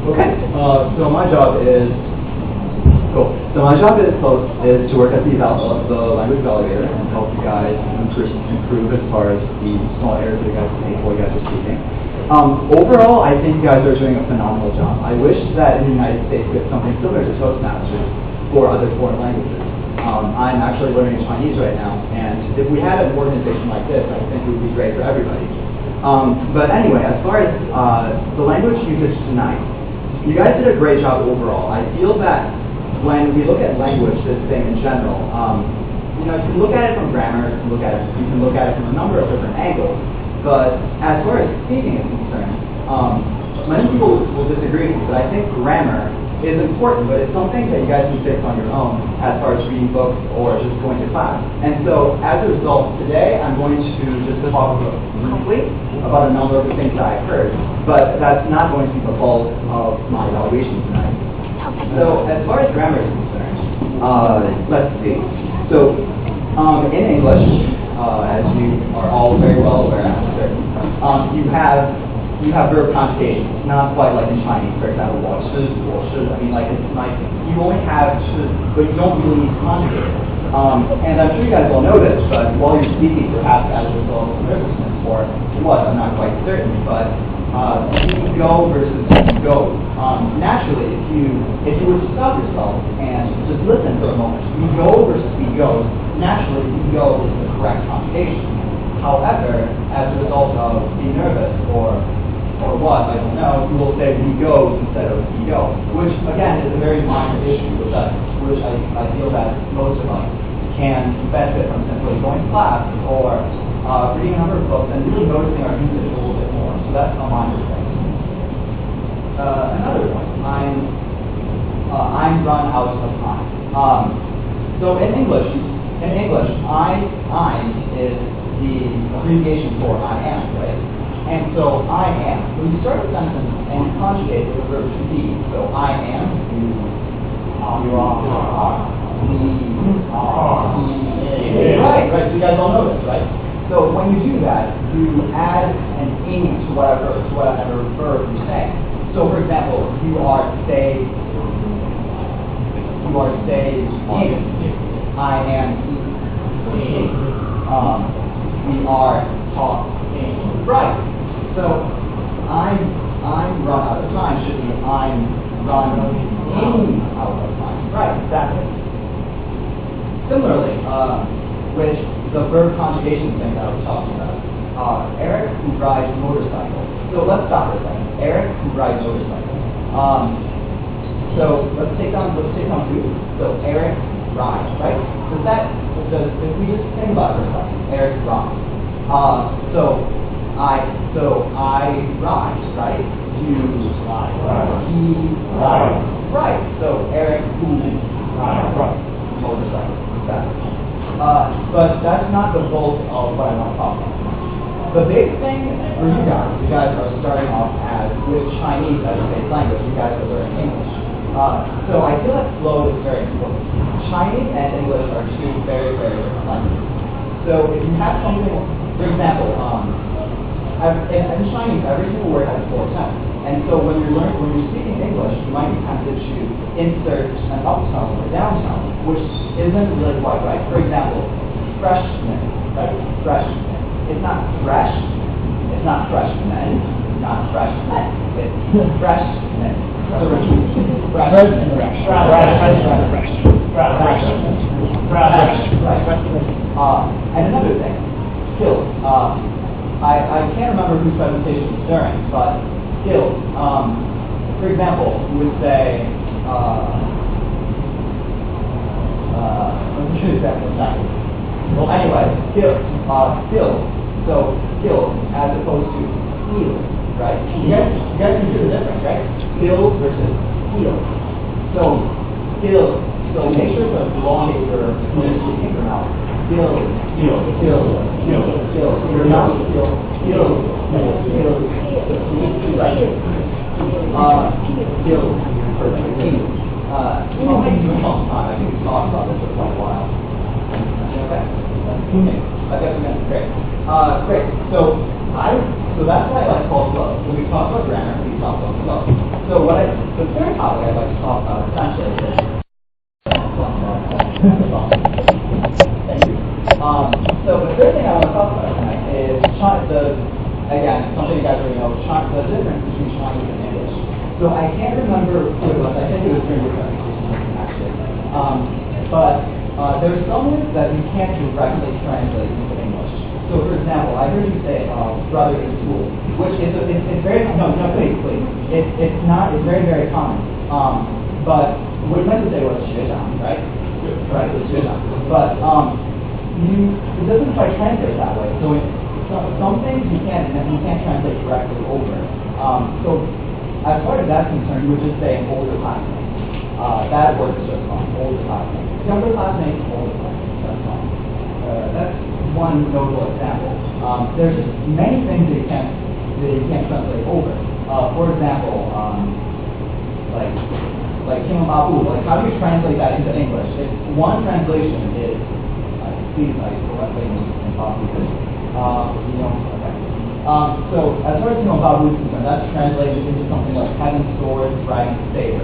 Okay. So my job is to work at the language evaluator and help you guys improve as far as the small errors that you guys make while you guys are speaking. Overall, I think you guys are doing a phenomenal job. I wish that in the United States we had something similar to Toastmasters for other foreign languages. I'm actually learning Chinese right now, and if we had an organization like this, I think it would be great for everybody. But anyway, as far as the language usage tonight, you guys did a great job overall. I feel that when we look at language, this thing in general, you can look at it from grammar, you can look at it from a number of different angles. But as far as speaking is concerned, many people will disagree with me, but I think grammar is important, but it's something that you guys can fix on your own as far as reading books or just going to class. And so, as a result, today I'm going to just talk briefly about a number of the things that I've heard, but that's not going to be the bulk of my evaluation tonight. So, as far as grammar is concerned, let's see. So, in English, as you are all very well aware, I'm certain, you have verb conjugation. It's not quite like in Chinese, for example, 我是, 我是. I mean, it's like you only have 是, but you don't really need to conjugate it. And I'm sure you guys all know this, but while you're speaking, perhaps as a result of nervousness or what, I'm not quite certain, but you go versus you go. Naturally, if you were to stop yourself and just listen for a moment, you go versus we go, naturally you go is the correct conjugation. However, as a result of being nervous or what, I don't know, you will say we go instead of we go, which again is a very minor issue, which I feel that most of us can benefit from simply going to class or reading a number of books and really noticing our usage a little bit more. So that's a minor thing. Another one, I'm run out of time. So in English, I'm is the abbreviation for I am, right? And so I am. When you start a sentence and you conjugate with the verb to be, so I am, you are, we are. Right, so you guys all know this, right? So when you do that, you add an ing to whatever verb you say. So for example, you are staying. I am eating. We are talking. Right. So I'm run out of time should be I'm running out of time. Right, exactly. Similarly, with the verb conjugation thing that I was talking about, Eric who rides motorcycle. So let's stop for a second. Eric who rides motorcycle. So let's take on who. So Eric rides, right? If we just think about it for a second, Eric rides. So I ride, right? You ride. He rides. Right. So Eric who rides motorcycle. Exactly. But that's not the bulk of what I want to talk about. The big thing for you guys are starting off with Chinese as a base language. You guys are learning English. So I feel that flow is very important. Chinese and English are two very, very different languages. So if you have something, for example, in Chinese, every single word has 4 tones. And so when you're speaking English, you might be tempted to insert an uptone or downtone, which isn't really quite right. For example, freshman, right? Freshman. It's not fresh. It's not freshmen. It's not freshmen. It's freshmen. So freshmen. And another thing, skills. I can't remember whose presentation was during, but skills. For example, you would say, let me show you exactly. Well, anyway, skills. So skills as opposed to skills, right? You guys can see the difference, right? Skills versus skills. So skills. So make sure to elongate your speaking your mouth. Skills. Your mouth. Skills. Right. Skills. Perfect. I think we talked about this for quite a while. Okay. Great. Great. So that's why I like to call flow. When we talk about grammar, we talk about flow. So So the third topic I'd like to talk about essentially is thank you. So the third thing I want to talk about tonight is again, something you guys already know, the difference between Chinese and English. So I can't remember who it was. I think it was during your presentation, actually. But there's some words that you can't directly translate into English. So for example, I heard you say brother in school, which is it's very please. It's very, very common. But what you meant to say was 学长, right? Right, it's 学长. But it doesn't quite translate that way. So some things you can't translate directly over. So as far as that's concerned, you would just say an older classmate. That word is just wrong. Older classmate. Younger classmate, older classmate. That's wrong. That's one notable example. There's just many things that you can't translate over. For example, like Kim Babu. Like how do you translate that into English? If one translation is please correctly in Babu. Okay. So as far as Babu is concerned, that's translated into something like heaven, sword, dragon, saber.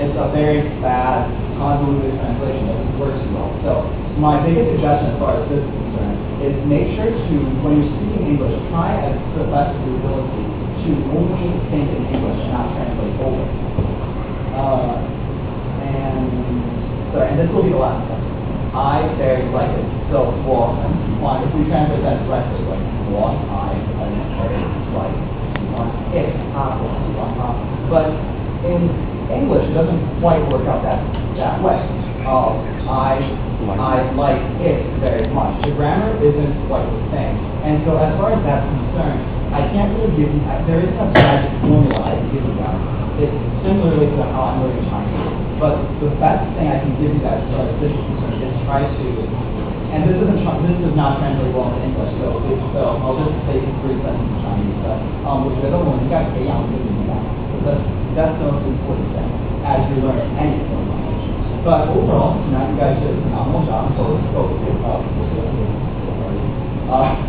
It's a very bad, convoluted translation. It doesn't work too well. So my biggest suggestion as far as this is concerned is make sure to, when you're speaking English, try as to the best of your ability to only think in English and not translate over. And this will be the last one. I very like it. So, if we translate that directly, like I very like it, but in English, it doesn't quite work out that way. I like it very much. The grammar isn't quite the same. And so as far as that's concerned, I can't really give you, there isn't a magic formula I can give you guys. It's similarly to how I'm learning Chinese. But the best thing I can give you guys as far as this is concerned is try to, and this does not translate well into English, so I'll just say 3 sentences in Chinese. But 我觉得我们应该培养这个语言 because that's the most important thing as you learn any form of language. But overall, tonight you guys did a phenomenal job. You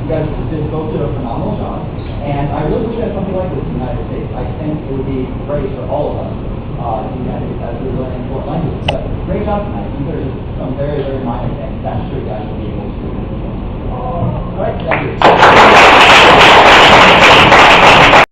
guys did both did a phenomenal job, and I really wish we had something like this in the United States. I think it would be great for all of us in the United States as we're learning foreign languages. But great job tonight. These are just some very, very minor things that I'm sure you guys will be able to. All right, thank you.